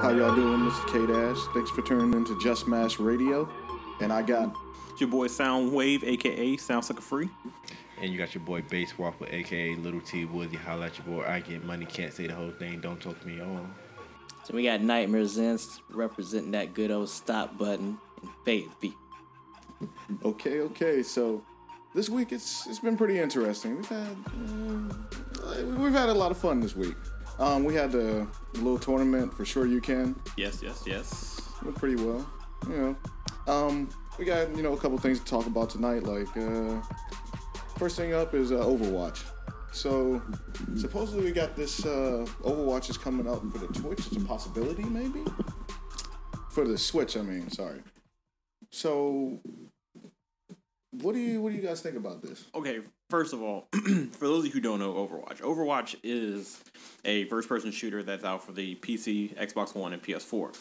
How y'all doing? This is K-Dash. Thanks for tuning into Just Mash Radio. And I got your boy Soundwave, a.k.a. Sound Sucker Free. And you got your boy Bass Waffle, a.k.a. Little T Woodsy. Holla at your boy. I get money, can't say the whole thing. Don't talk to me on. So we got Nightmare Zens representing that good old stop button and fade beat. Okay. So this week it's been pretty interesting. We've had a lot of fun this week. We had a little tournament for Sure You Can. Yes. Went pretty well. We got a couple things to talk about tonight. Like first thing up is Overwatch. So supposedly we got this Overwatch is coming up for the Twitch. It's a possibility, maybe for the Switch. Sorry. So what do you guys think about this? Okay, first of all, for those of you who don't know Overwatch is a first-person shooter that's out for the PC, Xbox One, and PS4.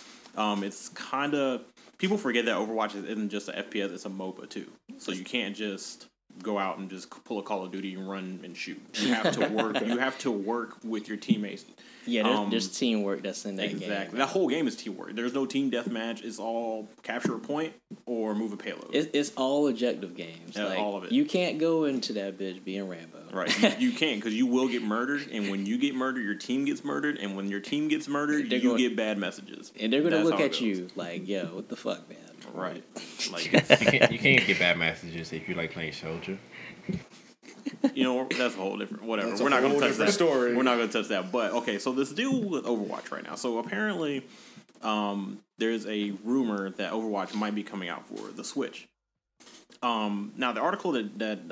It's kind of people forget that Overwatch isn't just an FPS; it's a MOBA too. So you can't just go out and just pull a Call of Duty and run and shoot. You have to work. You have to work with your teammates. Yeah, there's teamwork that's in that game. Exactly. That whole game is teamwork. There's no team deathmatch. It's all capture a point or move a payload. It's all objective games. Yeah, like, all of it. You can't go into that bitch being Rambo. Right. You can't, because you will get murdered, and when you get murdered, your team gets murdered, and when your team gets murdered, you get bad messages. And they're going to look at you like, yo, what the fuck, man? Right. Like you can't get bad messages if you like playing soldier. That's a whole different whatever. That's We're not going to touch that story. We're not going to touch that. But okay, so this deal with Overwatch right now. So apparently, there's a rumor that Overwatch might be coming out for the Switch. Now the article that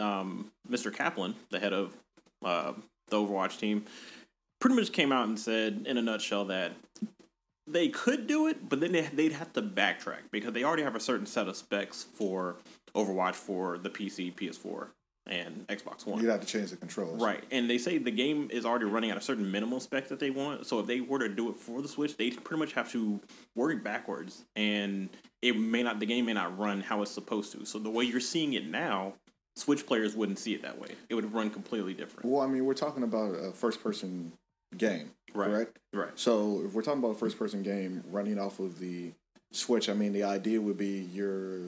Mr. Kaplan, the head of the Overwatch team, pretty much came out and said in a nutshell that they could do it, but then they'd have to backtrack because they already have a certain set of specs for Overwatch for the PC, PS4, and Xbox One. You'd have to change the controls. Right, and they say the game is already running at a certain minimum spec that they want, so if they were to do it for the Switch, they pretty much have to work backwards, and the game may not run how it's supposed to. So the way you're seeing it now, Switch players wouldn't see it that way. It would run completely different. Well, we're talking about a first-person game, correct? Right. So if we're talking about a first-person game running off of the Switch, the idea would be your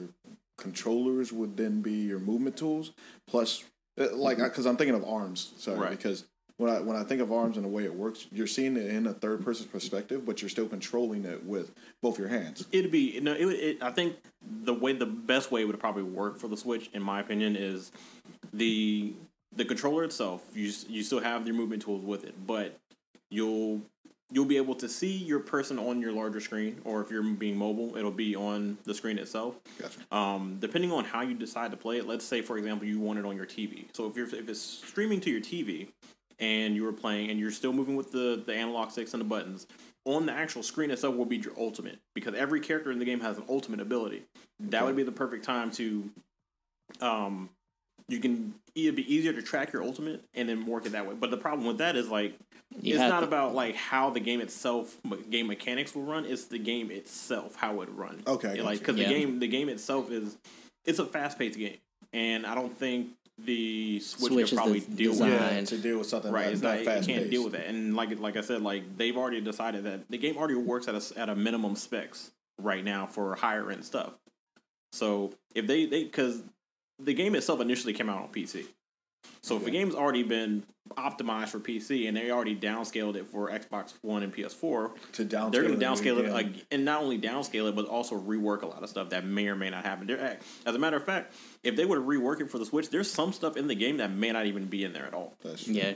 controllers would then be your movement tools, plus, because I'm thinking of ARMS, because when I think of ARMS and the way it works, you're seeing it in a third-person perspective, but you're still controlling it with both your hands. I think the best way it would probably work for the Switch, in my opinion, is the controller itself. You still have your movement tools with it, but you'll be able to see your person on your larger screen, or if you're being mobile, it'll be on the screen itself. Gotcha. Depending on how you decide to play it, let's say, for example, you want it on your TV. So if it's streaming to your TV and you were playing and you're still moving with the analog sticks and the buttons, on the actual screen itself will be your ultimate, because every character in the game has an ultimate ability. That would be the perfect time to you can either be easier to track your ultimate and then work it that way. But the problem with that is it's not about how the game itself, game mechanics will run. It's the game itself, how it runs. Okay, because the game itself it's a fast paced game, and I don't think the Switch can probably deal with that. To deal with something right. Not fast It can't paced. deal with that. And like I said, they've already decided that the game already works at a minimum specs right now for higher end stuff. So if they because the game itself initially came out on PC. So if the game's already been optimized for PC and they already downscaled it for Xbox One and PS4, they're going to downscale it, and not only downscale it, but also rework a lot of stuff that may or may not happen. As a matter of fact, if they were to rework it for the Switch, there's some stuff in the game that may not even be in there at all. That's true. Yeah.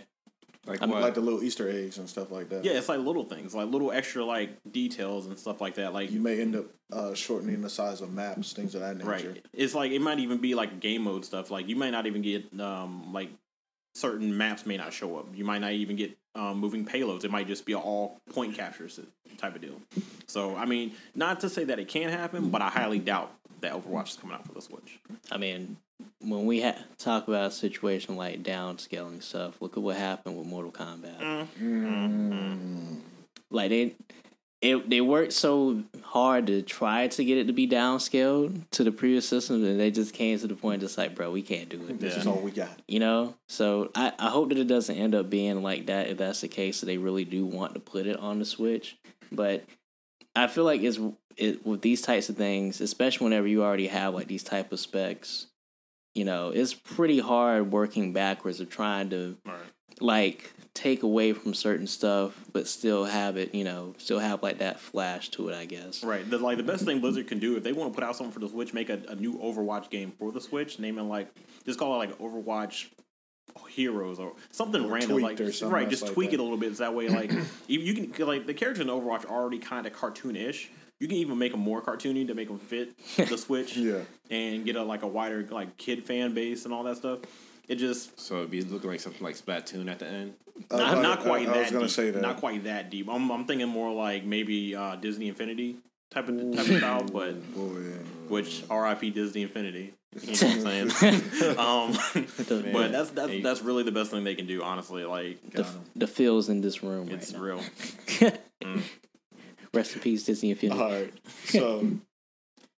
Like the little Easter eggs and stuff like that. Yeah, it's like little things, like little extra details and stuff like that. Like you may end up shortening the size of maps, things of that nature. Right. It's it might even be game mode stuff. You might not even get certain maps may not show up. You might not even get moving payloads. It might just be all point captures type of deal. So not to say that it can't happen, but I highly doubt that Overwatch is coming out for the Switch. When we talk about a situation like downscaling stuff, look at what happened with Mortal Kombat. They worked so hard to try to get it to be downscaled to the previous system, and they just came to the point just bro, we can't do it. This is all we got. So I hope that it doesn't end up being like that if that's the case, so they really do want to put it on the Switch. But I feel like with these types of things, especially whenever you already have like these type of specs, you know, it's pretty hard working backwards of trying to like take away from certain stuff, but still have it, you know, still have like that flash to it, I guess. Right. The best thing Blizzard can do if they want to put out something for the Switch, make a new Overwatch game for the Switch, name it like just call it like Overwatch Heroes or something random, like right. Just tweak it a little bit. So that way, like you can like the characters in Overwatch are already kind of cartoonish. You can even make them more cartoony to make them fit the Switch, and get a wider like kid fan base and all that stuff. It just so it'd be looking like something like Splatoon at the end. Not quite that. I was gonna deep. say that. Not quite that deep. I'm thinking more like maybe Disney Infinity type of style, but which R.I.P. Disney Infinity. You know what I'm saying? But that's really the best thing they can do, honestly. Like the feels in this room. It's right real. Rest in peace, Disney Infinity. All right.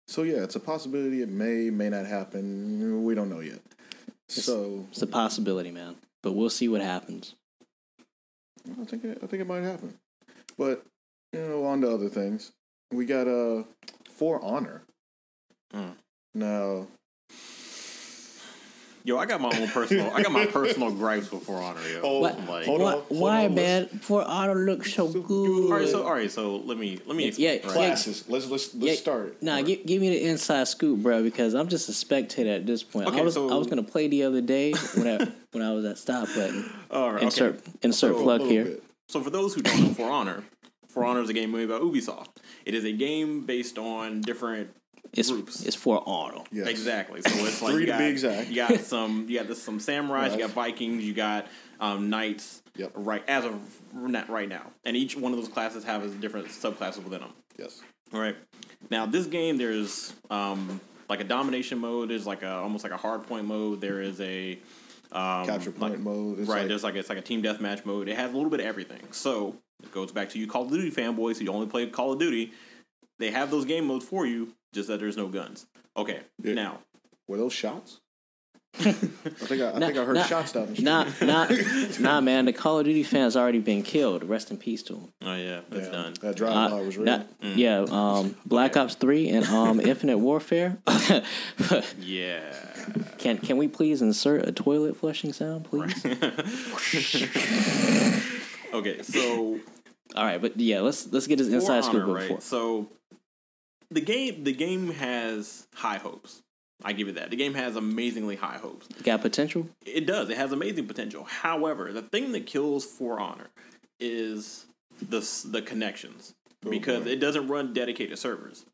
So yeah, it's a possibility. It may not happen. We don't know yet. It's a possibility, man. But we'll see what happens. I think it might happen. But you know, on to other things. We got For Honor. Now, yo, I got my personal gripes with For Honor, yo. Why, man? For Honor looks so good. All right. So let me explain. Yeah, classes. Let's start. Nah, give me the inside scoop, bro, because I'm just a spectator at this point. Okay, I was gonna play the other day when I was at stop button. All right. Insert plug here. So for those who don't know, For Honor is a game made by Ubisoft. It is a game based on different groups. It's For Honor. Yes. Exactly. So it's like to be exact. You got some samurais, you got Vikings, you got knights. Yep. Right now, and each one of those classes have different subclasses within them. Yes. All right. Now this game, there's like a domination mode. There's like almost like a hard point mode. There is a capture point mode. There's it's like a team deathmatch mode. It has a little bit of everything. So it goes back to you Call of Duty fanboys who only play Call of Duty. They have those game modes for you, just that there's no guns. Okay, now. Were those shots? I think I heard shots down the street. Nah, man. The Call of Duty fans already been killed. Rest in peace to them. Oh, yeah. That's done. That drive-by was real. Yeah, Black Ops 3 and Infinite Warfare. Yeah. Can we please insert a toilet flushing sound, please? Okay, so... All right, but yeah, let's get his inside scoop. Right? So, the game has high hopes. I give it that. The game has amazingly high hopes. Got potential? It does. It has amazing potential. However, the thing that kills For Honor is the connections. Because it doesn't run dedicated servers.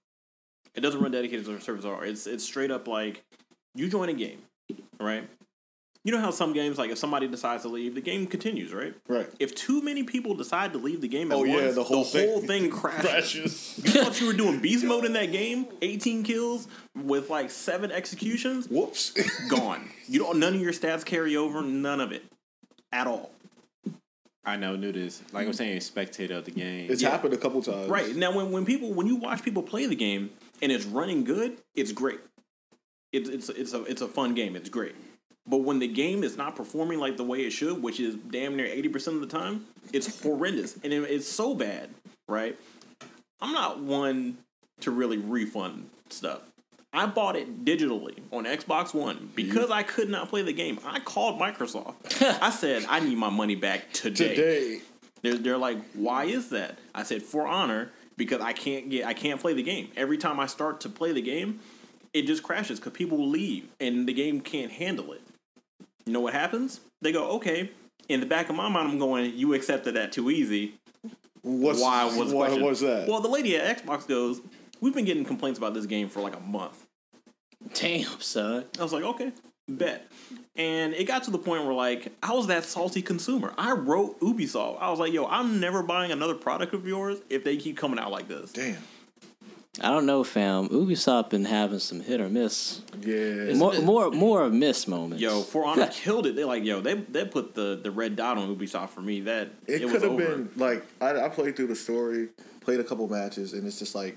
It doesn't run dedicated servers at all. It's straight up like, you join a game, right? You know how some games, like if somebody decides to leave, the game continues, right? Right. If too many people decide to leave the game at once, the whole thing crashes. You thought you were doing beast mode in that game? 18 kills with like 7 executions? Whoops. Gone. None of your stats carry over, none of it. At all. I knew this. Like I'm saying, spectator of the game. It's happened a couple times. Right. Now when you watch people play the game and it's running good, it's great. It's a fun game. It's great. But when the game is not performing like the way it should, which is damn near 80% of the time, it's horrendous. And it's so bad, right? I'm not one to really refund stuff. I bought it digitally on Xbox One because I could not play the game. I called Microsoft. I said, I need my money back today. They're like, why is that? I said, For Honor, because I can't play the game. Every time I start to play the game, it just crashes because people leave and the game can't handle it. You know what happens? They go, okay. In the back of my mind, I'm going, you accepted that too easy. Why was that? Well, the lady at Xbox goes, we've been getting complaints about this game for like a month. Damn, son. I was like, okay, bet. And it got to the point where like, I was that salty consumer. I wrote Ubisoft. I was like, yo, I'm never buying another product of yours if they keep coming out like this. Damn. I don't know, fam. Ubisoft been having some hit or miss. Yeah, more of miss moments. Yo, For Honor killed it. They like, yo, they put the red dot on Ubisoft for me. That it could have been like I played through the story, played a couple matches, and it's just like.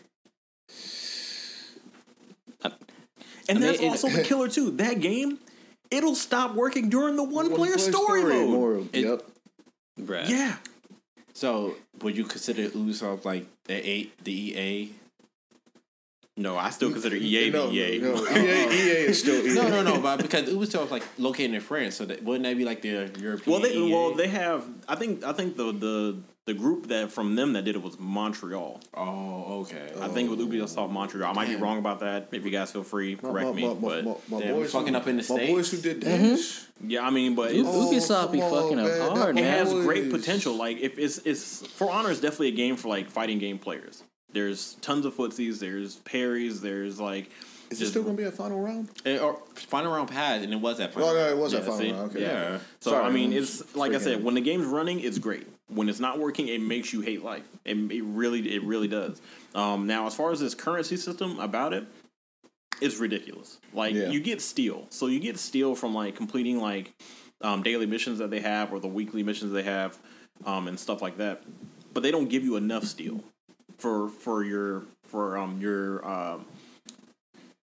And that's also the killer too. That game, it'll stop working during the one player story mode. Yep. Bruh. Yeah. So, would you consider Ubisoft like the EA? No, I still consider EA the EA. No, EA is still EA. No, but because Ubisoft like located in France, so wouldn't that be like the European? EA? They have. I think the group that from them that did it was Montreal. Oh, okay. I think with Ubisoft Montreal. I might be wrong about that. If you guys feel free, correct me. But my boys fucking up in the States. My boys who did Dash. yeah, I mean, but Ubisoft be fucking up hard, it man. has great potential. Like if it's For Honor is definitely a game for like fighting game players. There's tons of footsies. There's parries. There's like. Is it still gonna be a final round? Or final round pad, and it was that final. Oh, no, it was that final round. Okay. Yeah. So Sorry, I mean, it's like I said, when the game's running, it's great. When it's not working, it makes you hate life. It really does. Now, as far as this currency system about it, it's ridiculous. Like you get steel, so you get steel from like completing like daily missions that they have or the weekly missions they have, and stuff like that. But they don't give you enough steel for your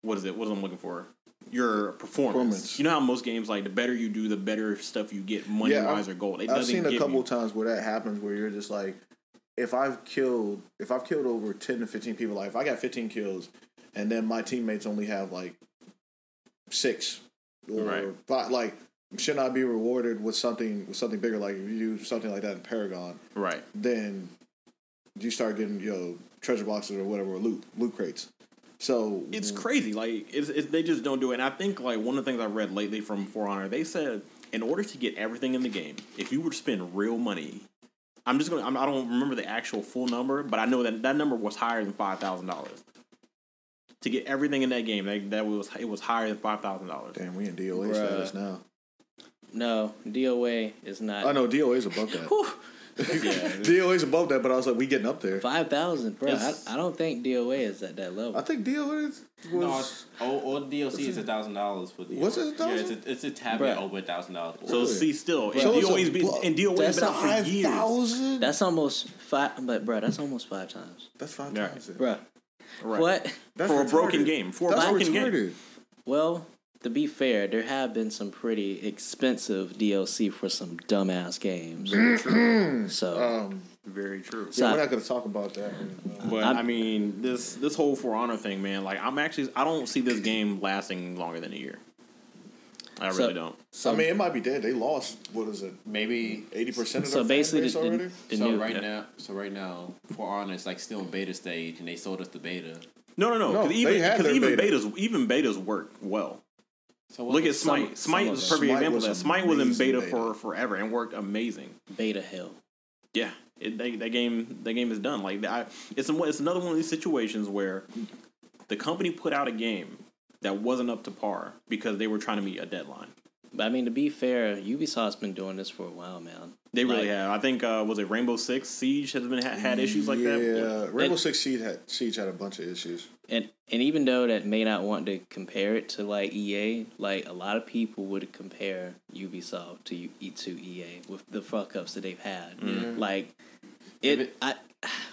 what is it? What am I looking for? Your performance. You know how most games, like, the better you do, the better stuff you get, money-wise or gold. I've seen a couple of times where that happens, where you're just like, if I've killed over 10 to 15 people, like, if I got 15 kills, and then my teammates only have, like, 6, or 5, like, shouldn't I be rewarded with something bigger, like, if you do something like that in Paragon? Right. Then you start getting, treasure boxes or whatever, or loot crates. So it's crazy. Like they just don't do it. And I think like one of the things I read lately from For Honor, they said in order to get everything in the game, if you were to spend real money, I don't remember the actual full number, but I know that number was higher than $5,000 to get everything in that game. It was higher than $5,000. Damn, we in DOA status now. No, DOA is not. I know DOA is above that. DOA is above that, but I was like, we getting up there. 5,000, bro. I don't think DOA is at that level. I think DOA was. No, all DLC is $1,000 for DOA. What's it? Yeah, it's a tablet over $1,000. So see, still, so DOA's been out for years. 5,000. That's almost 5, but bro, that's almost 5 times. That's 5 times, bro. Right. What? That's for retarded. A broken game. For a broken game. Well, to be fair, there have been some pretty expensive DLC for some dumbass games. Very true. So, very true. Yeah, we're not going to talk about that. But I mean, this whole For Honor thing, man. Like, I don't see this game lasting longer than a year. I really don't. So, I mean, it might be dead. They lost. What is it? Maybe 80% of so their fan basically base already. So right now, For Honor is like still in beta stage, and they sold us the beta. No. Because even betas work well. So look at Smite. Smite was a perfect example of that. Smite was in beta for forever and worked amazing. Beta hell. Yeah, that game is done. Like it's another one of these situations where the company put out a game that wasn't up to par because they were trying to meet a deadline. But I mean, to be fair, Ubisoft's been doing this for a while, man. They really have. I think was it Rainbow Six Siege has been had issues like that. Yeah, Rainbow Six Siege had a bunch of issues. And even though that may not want to compare it to like EA, like a lot of people would compare Ubisoft to EA with the fuck ups that they've had. Mm-hmm. Like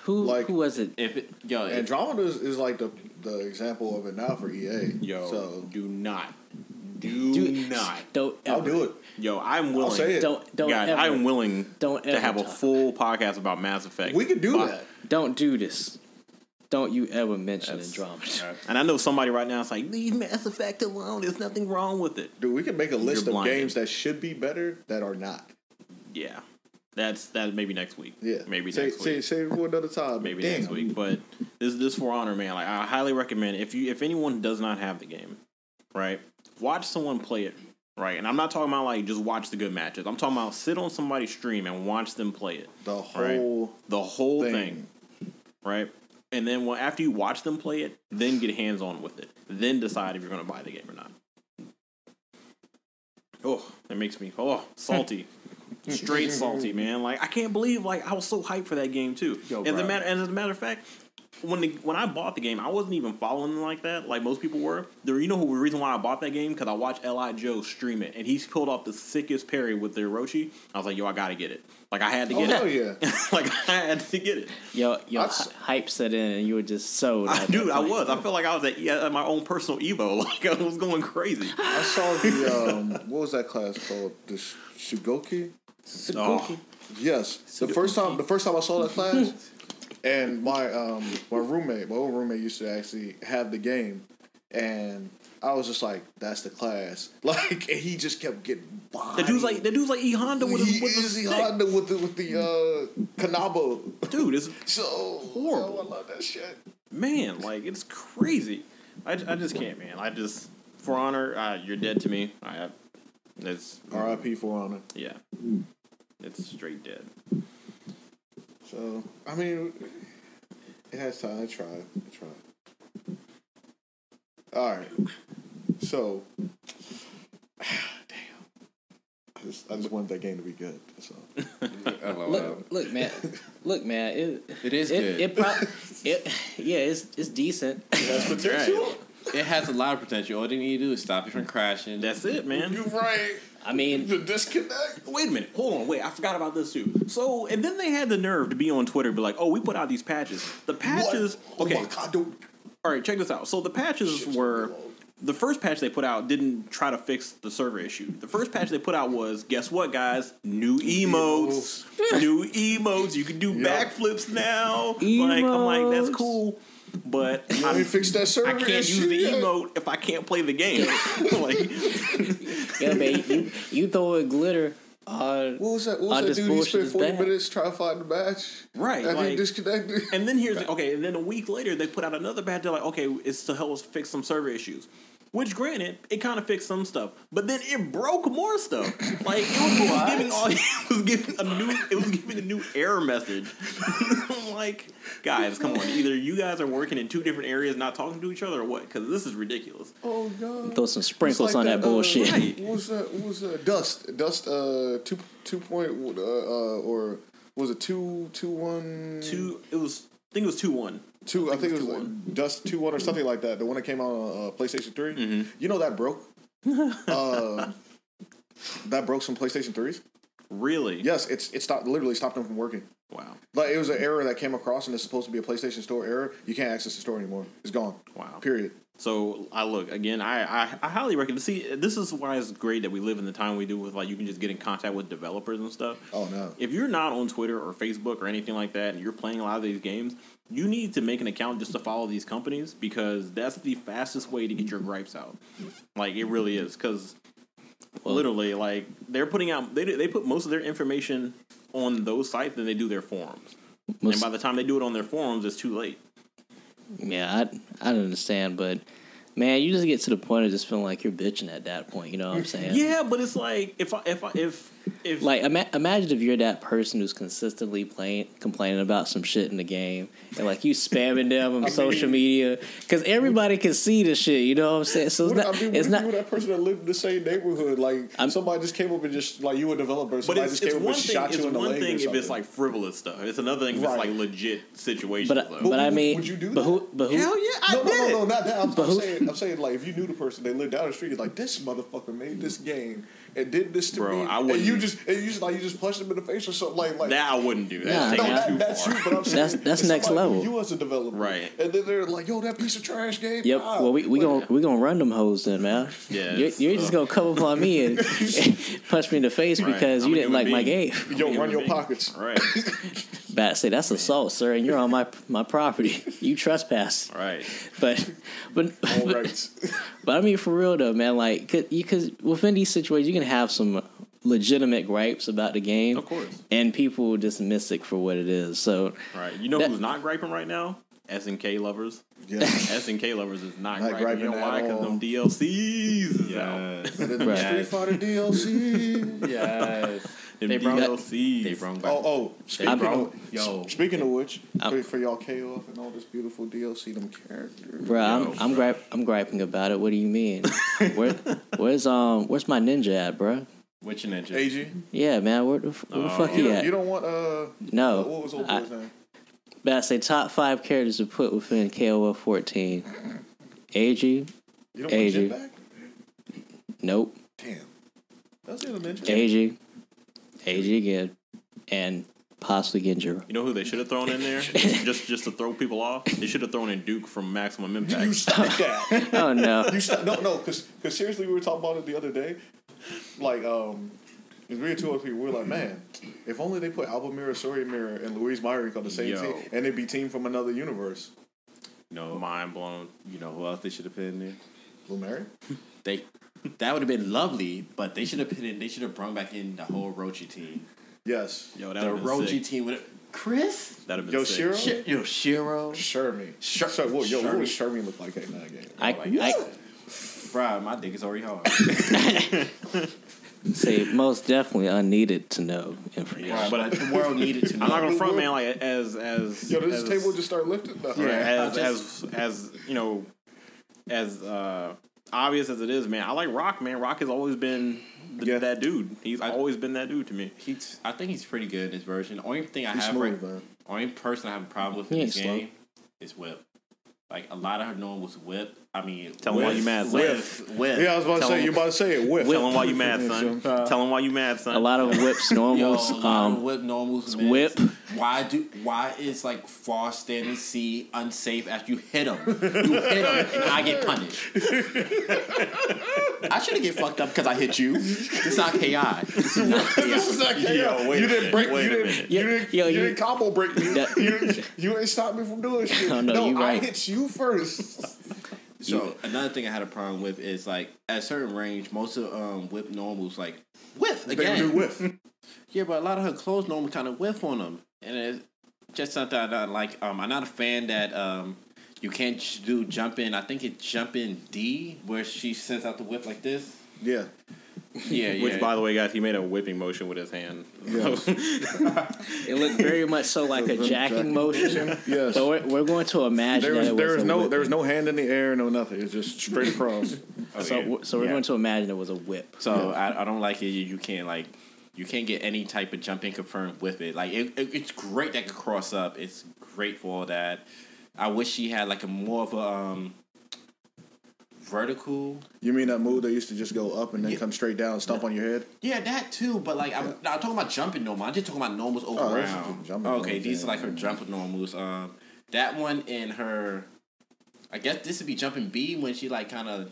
who was it? Andromeda is like the example of it now for EA. So do not. Don't ever. I'll do it. Yo, I'm willing. I'll say it. Don't guys, ever. I'm willing don't to have a full podcast about Mass Effect. We could do that. Don't do this. Don't you ever mention Andromeda. Right. And I know somebody right now is like, leave Mass Effect alone. There's nothing wrong with it. Dude, we can make a list of games that should be better that are not. Yeah. That's maybe next week. Yeah. Maybe next week. Say it for another time. Maybe next week. But this For Honor, man, like I highly recommend if anyone does not have the game, right? Watch someone play it, right? And I'm not talking about like just watch the good matches. I'm talking about sit on somebody's stream and watch them play it. The whole thing. Right? And then after you watch them play it, then get hands-on with it. Then decide if you're going to buy the game or not. Oh, that makes me salty. Straight salty, man. Like I can't believe like I was so hyped for that game too. As a matter of fact, when I bought the game, I wasn't even following like that, like most people were. The reason why I bought that game because I watched L.I. Joe stream it, and he pulled off the sickest parry with the Orochi. I was like, yo, I gotta get it. Like I had to get it. Oh yeah. Like I had to get it. Yo, hype set in, and you were just sold. Dude, I was. I felt like I was at my own personal Evo. Like I was going crazy. I saw the what was that class called? The Shugoki. Oh, Yes. The first time I saw that class, and my old roommate used to actually have the game, and I was just like, "That's the class." Like, and he just kept getting bodied. The dude's like E Honda with the Honda with the Kanabo. Dude, it's so horrible. I love that shit. Man, like it's crazy. I just can't, man. For Honor, you're dead to me. It's R.I.P. For Honor. Yeah, it's straight dead. So I mean, it has time. I tried. All right. So, damn. I just wanted that game to be good. So. Look, man. It is good. It's decent. It has potential. Right. It has a lot of potential. All they need to do is stop you from crashing. That's it, man. You're right. I mean, the disconnect. Wait a minute. Hold on. Wait, I forgot about this too. So, and then they had the nerve to be on Twitter and be like, "Oh, we put out these patches." The patches. What? Okay. Oh my God, don't. All right, check this out. So the patches were. The first patch they put out didn't try to fix the server issue. The first patch they put out was, guess what, guys? New emotes. New emotes. You can do backflips now. Like, I'm like, that's cool. But I fix that server I can't use the emote if I can't play the game. Like, yeah, man, you throw a glitter. What was that? What was that dude? He spent 40 minutes trying to find the match. Right. After like, he disconnected. And then and then a week later they put out another patch. They're like, okay, it's to help us fix some server issues. Which, granted, it kind of fixed some stuff, but then it broke more stuff. Like it was giving a new error message. I'm like, guys, come on! Either you guys are working in two different areas, not talking to each other, or what? Because this is ridiculous. Oh God! Throw some sprinkles on that bullshit. Right. What was that? Dust 2 point or was it 2-1? I think it was 2-1. I think it was Dust 2-1 or something like that. The one that came out on PlayStation 3. Mm-hmm. You know that broke. That broke some PlayStation 3s. Really? Yes, it literally stopped them from working. Wow. Like it was an error that came across, and it's supposed to be a PlayStation Store error. You can't access the store anymore. It's gone. Wow. Period. So I highly recommend. See, this is why it's great that we live in the time we do with like you can just get in contact with developers and stuff. Oh no! If you're not on Twitter or Facebook or anything like that, and you're playing a lot of these games, you need to make an account just to follow these companies because that's the fastest way to get your gripes out. Like it really is because literally, like they're putting out they put most of their information on those sites than they do their forums, and by the time they do it on their forums, it's too late. Yeah, I don't understand, but man, you just get to the point of just feeling like you're bitching at that point. You know what I'm saying? Yeah, but it's like if like imagine if you're that person who's consistently complaining about some shit in the game, and like you spamming them on social media because everybody can see the shit. You know what I'm saying? So it's not you were that person that lived in the same neighborhood. Like somebody just came up and just like you a developer. Somebody just came up and shot you in the leg. It's one thing if it's like frivolous stuff. It's another thing if it's like legit situations. But I mean, would you do but that? But who? Hell yeah, no, not that. I'm saying like if you knew the person, they lived down the street. You're like this motherfucker made this game and did this to me. I wouldn't. And you just punched him in the face or something like that. I wouldn't do that. That's you. But I'm saying that's next level. You as a developer, right? And then they're like, "Yo, that piece of trash game." Yep. Well, we gonna run them hoes then, man. Yeah. You're just gonna come up on me and punch me in the face because you didn't like my game. Yo, run your pockets. Right. Bad say that's assault, sir, and you're on my property. You trespass. Right. But I mean, for real though, man. Like, because within these situations, you can have some legitimate gripes about the game, of course, and people will dismiss it for what it is. So, right. You know who's not griping right now? SNK lovers. Yeah. SNK lovers is not griping. You know why? Because them DLCs. Yes. Street Fighter DLC. Yes. They brung back. Speaking of which, for y'all KOF and all this beautiful DLC, them characters. Bro, I'm griping about it. What do you mean? Where's my ninja at, bro? Which ninja? AG. Yeah, man. Where the fuck he at? You don't want No. What was old boy's name? But I say top 5 characters to put within KOF 14. AG. You don't want Jin back? Nope. Damn. That's the other ninja. AG again, and possibly Genjiro. You know who they should have thrown in there? just to throw people off? They should have thrown in Duke from Maximum Impact. You stop that. Oh, no. No, because seriously, we were talking about it the other day. Like, Because we were two other people, we were like, man, if only they put Albamir, Soriamir, and Louise Myrick on the same team, and they'd be team from another universe. No, mind blown. You know who else they should have put in there? Blue Mary? That would have been lovely, but they should have put in. They should have brought back in the whole Rochi team. Yes. Yo, that The would have been Rochi sick. team with Chris. That'd have been sick. Yoshiro? Shiro. Shermie. What does Shermie look like in that game? Bro, my dick is already hard. Say most definitely unneeded to know information. Right, but the world needed to know. I'm not gonna front, man. Like as Yo, does this table just start lifting? No. yeah, as you know, as obvious as it is, man. I like Rock, man. Rock has always been that dude. He's always been that dude to me. I think he's pretty good in this version. The only thing only person I have a problem with in He this ain't slow. game is Whip. Like a lot of her normal was Whip. I mean, Tell him why you mad, son. Whip. Yeah, I was about to say, you about to say it. Whip. Tell him why you mad, son. Tell him why you mad, son. A lot of whips normals. Yo, a lot of Whip normals. Man. Whip. Why is like far standing C unsafe after you hit him? You hit him and I get punished. I shouldn't get fucked up because I hit you. It's not KI. This is not KI. This is not KO. You didn't break me. You didn't combo break me. You ain't stop me from doing shit. No, I hit you first. So another thing I had a problem with is like at a certain range, most of Whip normals like whiff again. They do whiff. Yeah, but a lot of her clothes normally kind of whiff on them, and it's just something I don't like. I'm not a fan that you can't do jump in. I think it's jump in D where she sends out the whip like this. Yeah. Yeah. Which, by the way, guys, he made a whipping motion with his hand. Yes. It looked very much so like a jacking motion. Yes. So we're going to imagine there was no hand in the air, no nothing. It's just straight across. So we're going to imagine it was a whip. So I don't like it. You can't get any type of jump in confirmed with it. Like it's great that could cross up. It's great for all that. I wish she had like a more of a vertical. You mean that move that used to just go up and then come straight down and stomp on your head? Yeah, that too. But like I'm talking about jumping normal. I'm just talking about normals over around. Okay, these are like her jumping normals. That one in her. I guess this would be jumping B when she like kind of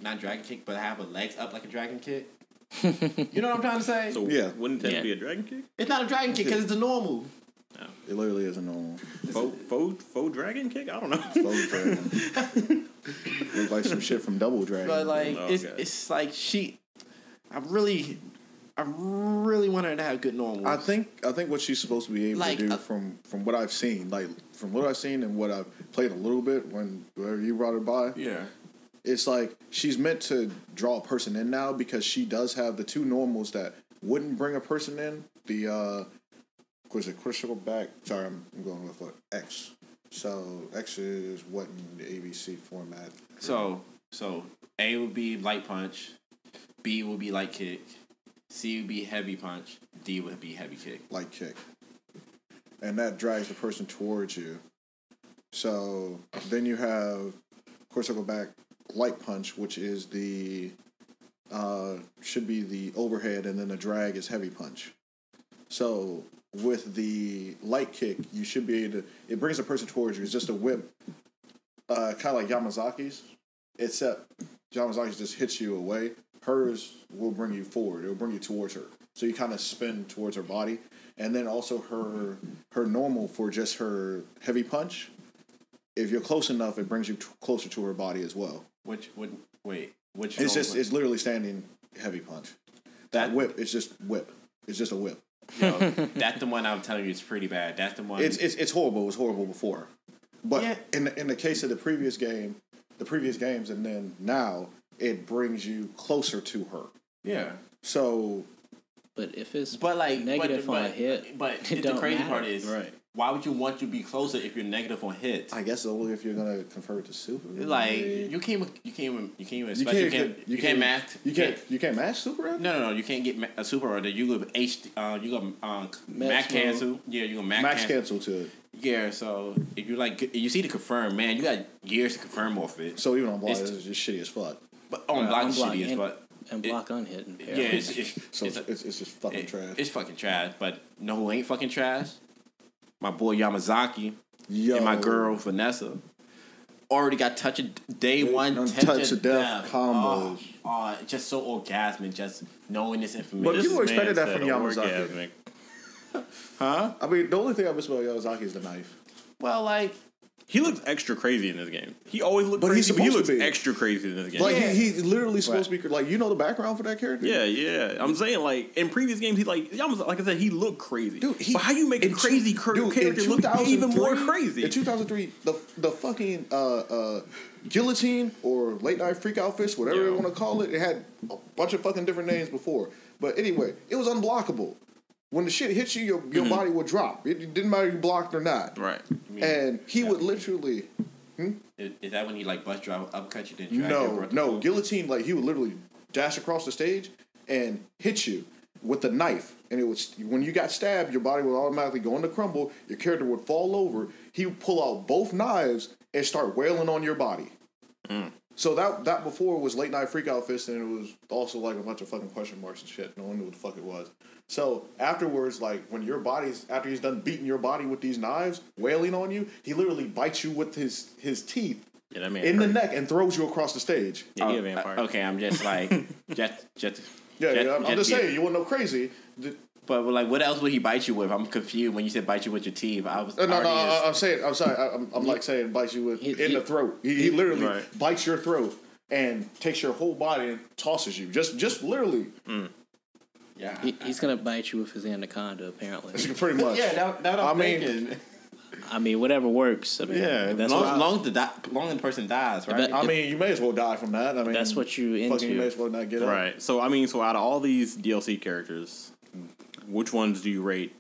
not dragon kick, but have her legs up like a dragon kick. You know what I'm trying to say? So wouldn't that be a dragon kick? It's not a dragon kick because it's a normal. No. It literally is a normal. Faux dragon kick? I don't know. Faux dragon. Look like some shit from Double Dragon. But like it's like I really want her to have good normals. I think what she's supposed to be able to do from what I've seen, and what I've played a little bit whenever you brought her by. Yeah. It's like she's meant to draw a person in now because she does have the two normals that wouldn't bring a person in. The critical back. Sorry, I'm going with X. So X is what in the ABC format. So A would be light punch, B would be light kick, C would be heavy punch, D would be heavy kick. Light kick. And that drags the person towards you. So then you have critical back light punch, which is the should be the overhead, and then the drag is heavy punch. So with the light kick, you should be able to. It brings a person towards you. It's just a whip, kind of like Yamazaki's, except Yamazaki's just hits you away. Hers will bring you forward. It will bring you towards her. So you kind of spin towards her body, and then also her normal for just her heavy punch. If you're close enough, it brings you closer to her body as well. Which it's literally standing heavy punch. That whip is just whip. It's just a whip. Yo, that's the one I'm telling you is pretty bad. That's the one. It's horrible. It was horrible before, but in the case of the previous games, and then now it brings you closer to her. Yeah. So. But if it's negative on a hit, but the crazy part is why would you want to be closer if you're negative on hits? I guess only if you're gonna convert to super. Like you can't match super. No. You can't get a super order. You go max cancel. Yeah, you go max cancel to it. Yeah, so if you see the confirm, man, you got years to confirm off it. So even on block, it's just shitty as fuck. But on block, it's shitty as fuck. And block unhit. Yeah, it's just fucking trash. It's fucking trash. But know who ain't fucking trash? My boy Yamazaki and my girl Vanessa. already got touch of day one touch of death combos. Just so orgasmic, just knowing this information. But people expected that from Yamazaki. Huh? I mean, the only thing I miss about Yamazaki is the knife. Well, like, he looks extra crazy in this game. He always looks crazy, but he looks extra crazy in this game. Like, he's literally supposed to be, like, you know the background for that character? Yeah. I'm saying, like, in previous games, like I said, he looked crazy. Dude, but how you make a crazy character look even more crazy? In 2003, the fucking guillotine or late night freakout fist, whatever you want to call it, it had a bunch of fucking different names before. But anyway, it was unblockable. When the shit hits you, your body would drop. It didn't matter if you blocked or not. Right. And he would literally... Is that when he, like, bust you uppercut you, then drag No. Guillotine, like, he would literally dash across the stage and hit you with the knife. And it would, when you got stabbed, your body would automatically go into crumble. Your character would fall over. He would pull out both knives and start wailing on your body. So that before was late night freakout fist, and it was also like a bunch of fucking question marks and shit. No one knew what the fuck it was. So afterwards, like when your after he's done beating your body with these knives, wailing on you, he literally bites you with his teeth in the neck and throws you across the stage. Yeah, he a vampire. Okay, I'm just like I'm just saying, you wouldn't know crazy. But like, what else would he bite you with? I'm confused when you said bite you with your teeth. I'm sorry. I'm like saying bites you with in the throat. He literally bites your throat and takes your whole body and tosses you. Just literally. Yeah, he's gonna bite you with his anaconda. Apparently, pretty much. Yeah, that I'm thinking. I mean, whatever works. I mean, that's long the person dies, right? I mean, you may as well die from that. I mean, that's what you into. Fucking, you may as well not get up. Right. So I mean, out of all these DLC characters, which ones do you rate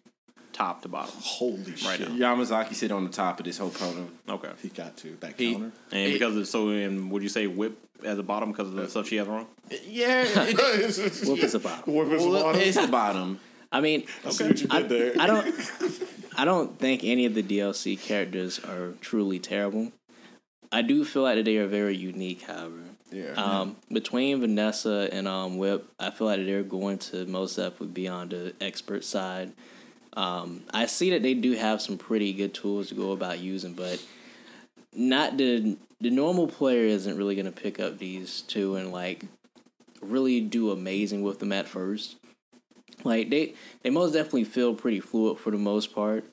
top to bottom? Holy shit! Yamazaki sit on the top of this whole program. Okay, he got to that counter. And because would you say Whip at the bottom because of the stuff she has wrong? Yeah, Whip is the bottom. It's the bottom. I mean, I see what you did there. I don't think any of the DLC characters are truly terrible. I do feel like that they are very unique, however. Yeah. Between Vanessa and Whip, I feel like they're going to most definitely be on the expert side. I see that they do have some pretty good tools to go about using, but not the normal player isn't really going to pick up these two and like really do amazing with them at first. Like they most definitely feel pretty fluid for the most part,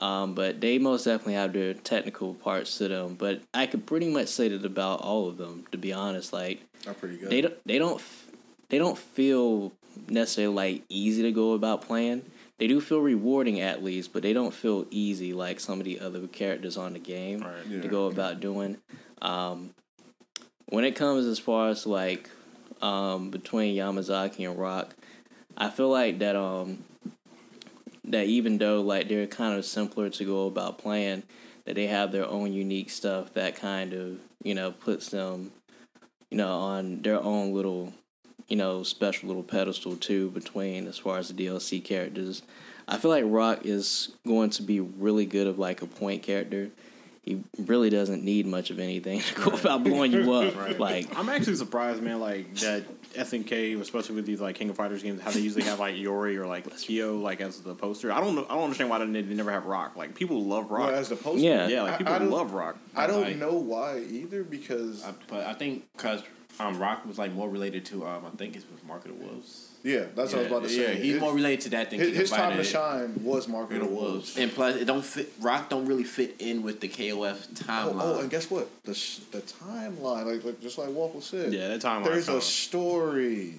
but they most definitely have their technical parts to them. But I could pretty much say that about all of them, to be honest. Like they're pretty good. They don't feel necessarily like easy to go about playing. They do feel rewarding at least, but they don't feel easy like some of the other characters on the game to go about doing. When it comes as far as like between Yamazaki and Rock, I feel like that that even though like they're kind of simpler to go about playing, that they have their own unique stuff that kind of puts them on their own little special little pedestal too between as far as the DLC characters. I feel like Rock is going to be really good of like a point character. He really doesn't need much of anything to go about blowing you up. Right. Like I'm actually surprised, man. Like that SNK, especially with these like King of Fighters games, how they usually have like Yori or like Kyo like as the poster. I don't understand why they never have Rock. Like people love Rock as the poster. Yeah, like people love Rock. I don't know why either because, but I think because Rock was like more related to I think it was Market of Wolves. Yeah, that's what I was about to say. Yeah, he's more related to that than his time to shine was Market of Wolves. And plus, it don't fit. Rock don't really fit in with the KOF timeline. Oh, and guess what? The timeline, like just like Waffle said. Yeah, that timeline. There's a story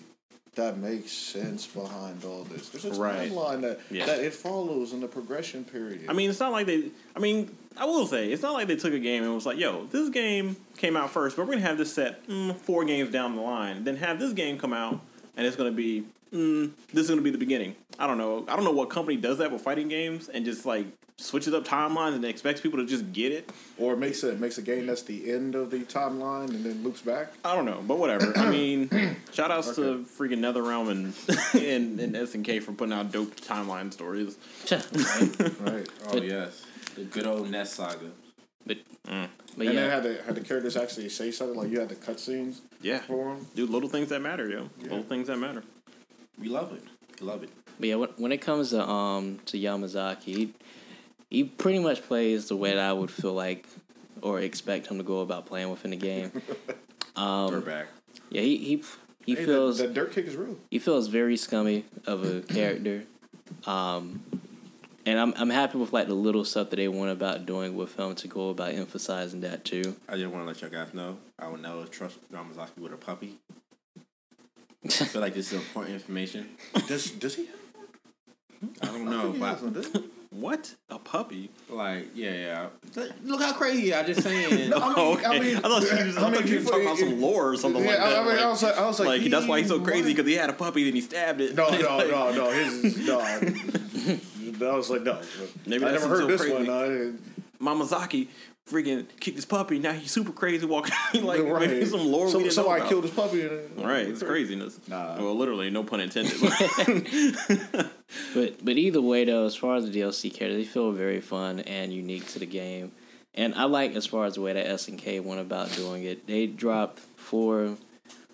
that makes sense behind all this. There's a timeline that it follows in the progression period. I mean, it's not like they. I mean, I will say it's not like they took a game and was like, "Yo, this game came out first, but we're gonna have this set 4 games down the line, then have this game come out." And it's going to be, this is going to be the beginning. I don't know what company does that with fighting games and just like switches up timelines and expects people to just get it. Or makes a game that's the end of the timeline and then loops back. I don't know, but whatever. I mean, shout outs to freaking NetherRealm and SNK for putting out dope timeline stories. Right. Oh, yes. The good old Nest saga. But then had the characters actually say something, like you had the cutscenes for them. Dude, little things that matter, yo. Yeah. Little things that matter. We love it. But yeah, when it comes to Yamazaki, he pretty much plays the way that I would feel like or expect him to go about playing within the game. We're back. Yeah, he feels that dirt kick is real. He feels very scummy of a character, and I'm happy with like the little stuff that they went about doing with him to go about emphasizing that too. I just want to let y'all guys know I would never trust Yamazaki with a puppy. I feel like this is important information. Does he? I don't know, but what? A puppy? Like, yeah. Look how crazy! I'm just saying. I thought you were talking about some lore or something like that. I was like, that's why he's so crazy because he had a puppy and he stabbed it. No. I was like, no. Maybe I never heard this crazy. One. Mamazaki freaking kicked his puppy. Now he's super crazy walking. Maybe some lore we didn't know about. Killed his puppy. Right, it's craziness. Nah. Well, literally, no pun intended. But either way, though, as far as the DLC characters, they feel very fun and unique to the game. And I like, as far as the way that SNK went about doing it, they dropped 4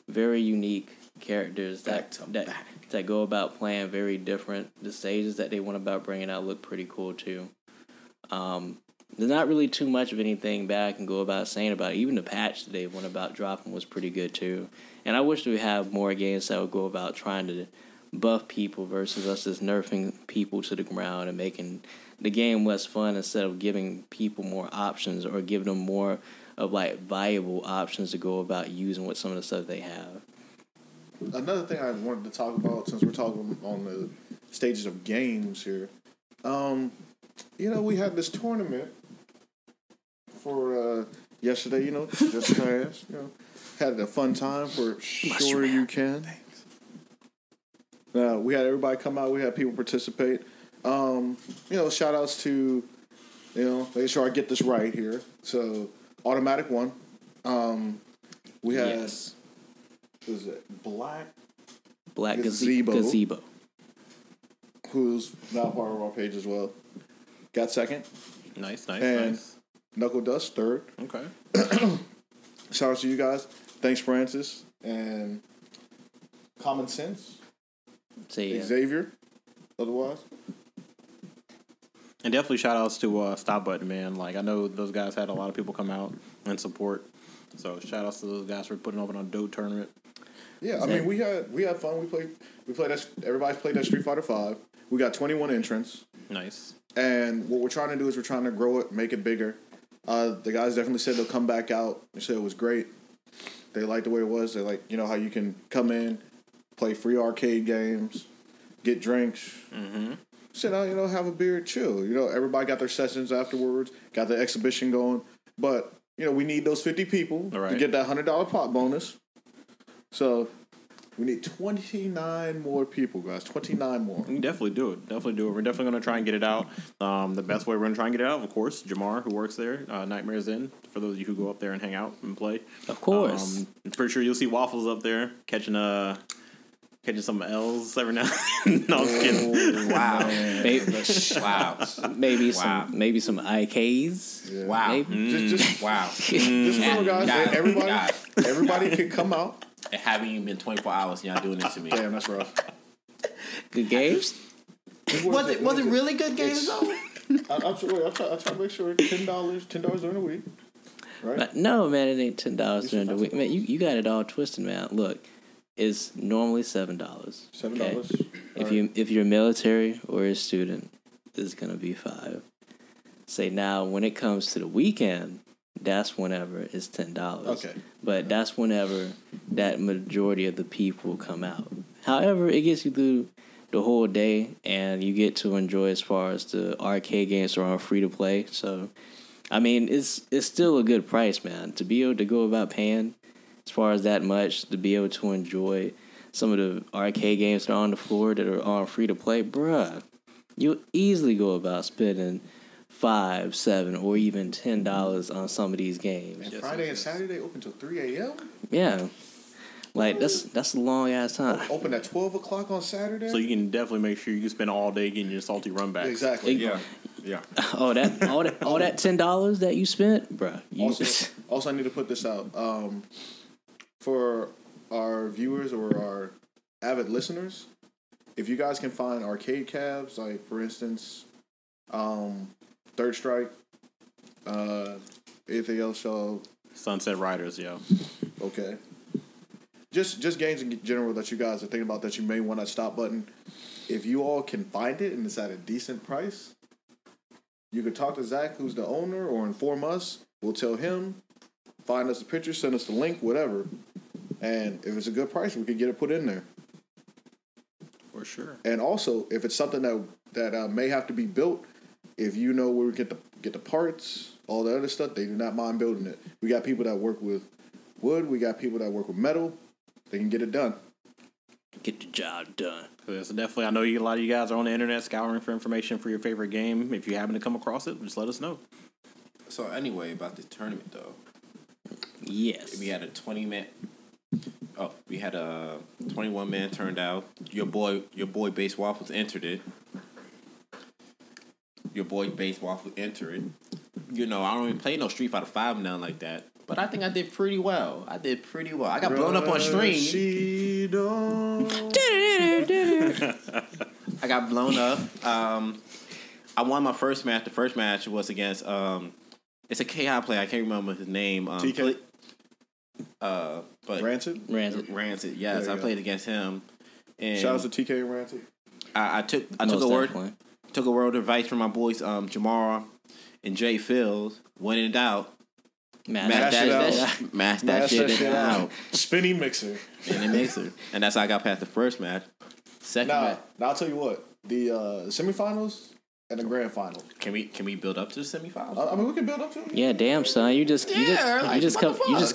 very unique characters that go about playing very different. The stages that they went about bringing out look pretty cool, too. There's not really too much of anything bad I can go about saying about it. Even the patch that they went about dropping was pretty good, too. And I wish we had more games that would go about trying to buff people versus us just nerfing people to the ground and making the game less fun instead of giving people more options or giving them more of like viable options to go about using with some of the stuff they have. Another thing I wanted to talk about, since we're talking on the stages of games here, we had this tournament for yesterday, just past, had a fun time for Sure You Can. We had everybody come out. We had people participate. Shout outs to, making sure I get this right here. So, Automatic won. We had, yes. What is it? Black Gazebo. Who's now part of our page as well. Got second. Nice. And Knuckle Dust third. Okay. Shout out to you guys. Thanks, Francis. And Common Sense. Xavier. Otherwise. And definitely shout outs to Stop Button, man. Like, I know those guys had a lot of people come out and support. So shout outs to those guys for putting on a dope tournament. Yeah, I mean we had fun. We played everybody's played that Street Fighter V. We got 21 entrants. Nice. And what we're trying to do is we're trying to grow it, make it bigger. The guys definitely said they'll come back out. They said it was great. They liked the way it was. They like, how you can come in, play free arcade games, get drinks, sit down, have a beer, chill. Everybody got their sessions afterwards, got the exhibition going. But, we need those 50 people to get that $100 pot bonus. So we need 29 more people, guys. 29 more. We can definitely do it. We're definitely going to try and get it out. The best way we're going to try and get it out, of course, Jamar, who works there, Nightmares Inn, for those of you who go up there and hang out and play. Of course. I'm pretty sure you'll see Waffles up there catching some L's every now and then. No, I'm kidding. Wow. Maybe some IKs. Yeah. Wow. Just wow. Just remember, guys, everybody can come out. It haven't even been 24 hours and y'all doing this to me. Damn, that's rough. Good games? Was it really good games though? I try to make sure $10 during the week. Right? But no, man, it ain't $10 during the week. Man, you got it all twisted, man. Look, it's normally $7. $7. Okay? If you're military or a student, it's gonna be $5. Say now, when it comes to the weekend, that's whenever it's $10. Okay. But that's whenever that majority of the people come out. However, it gets you through the whole day, and you get to enjoy as far as the arcade games are on free to play. So, I mean, it's still a good price, man. To be able to go about paying as far as that much, to be able to enjoy some of the arcade games that are on the floor that are on free to play, bruh, you'll easily go about spending $5, $7, or even $10 on some of these games. And Friday and Saturday open till 3 a.m. Yeah, like that's a long ass time. Open at 12 o'clock on Saturday. So you can definitely make sure you can spend all day getting your salty run backs. Exactly. Yeah. all that $10 that you spent, bruh. Also, I need to put this out for our viewers or our avid listeners. If you guys can find arcade cabs, like for instance, Third Strike, Anything else, y'all? Sunset Riders, yo. Okay. Just games in general that you guys are thinking about that you may want to stop button. If you all can find it and it's at a decent price, you could talk to Zach, who's the owner, or inform us. We'll tell him, find us a picture, send us the link, whatever. And if it's a good price, we can get it put in there. For sure. And also, if it's something that may have to be built, if you know where we get the parts, all the other stuff, they do not mind building it. We got people that work with wood. We got people that work with metal. They can get it done. Get the job done. Yes, definitely. I know a lot of you guys are on the internet scouring for information for your favorite game. If you happen to come across it, just let us know. So anyway, about the tournament though. Yes. We had a 20-man. Oh, we had a 21-man turned out. Your boy Base Waffles entered it. Your boy Base Waffles entered it. You know, I don't even play no Street Fighter 5 now like that. But I think I did pretty well. I got blown up on stream. I got blown up. I won my first match. The first match was against it's a KI player. I can't remember his name. TK. But Rancid. Yes, I played against him. And shout out to TK and Rancid. I took a word of advice from my boys Jamara and Jay Fields. When in doubt, mash that shit out. Spinning mixer. And that's how I got past the first match. Second match. Now I'll tell you what. The semifinals and the grand final. Can we build up to the semifinals? I mean, we can build up to it. Yeah, damn son, you just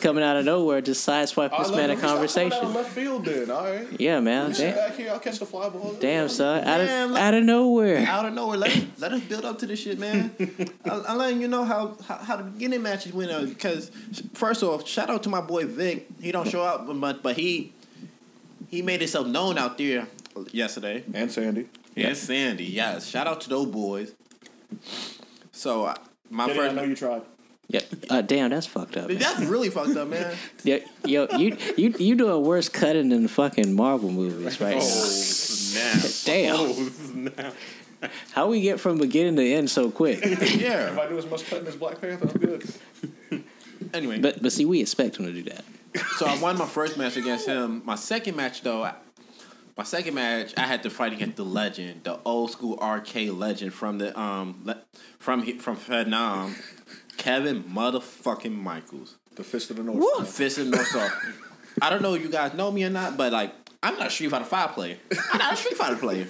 coming out of nowhere, just sideswipe this man a conversation. Out of left field, then, all right. Yeah, man. Sit back here, I'll catch the fly ball. Damn son, out of nowhere. Out of nowhere, let us build up to this shit, man. I'm letting you know how the beginning matches went. Because first off, shout out to my boy Vic. He don't show up much, but he made himself known out there yesterday. And Sandy. And Sandy, yes. Shout out to those boys. So, Kenny, I know you tried. Yeah. Damn, that's fucked up. Man. That's really fucked up, man. Yeah, yo, you doing worse cutting than the fucking Marvel movies right now. Snap. Damn. Oh, snap. How we get from beginning to end so quick? Yeah. If I do as much cutting as Black Panther, I'm good. Anyway. But see, we expect him to do that. So, I won my first match against him. My second match, though, I had to fight against the legend, the old school arcade legend from the from Vietnam, Kevin motherfucking Michaels. The Fist of the North. Fist of the North Star. I don't know if you guys know me or not, but like I'm not a Street Fighter 5 player. I'm not a Street Fighter player.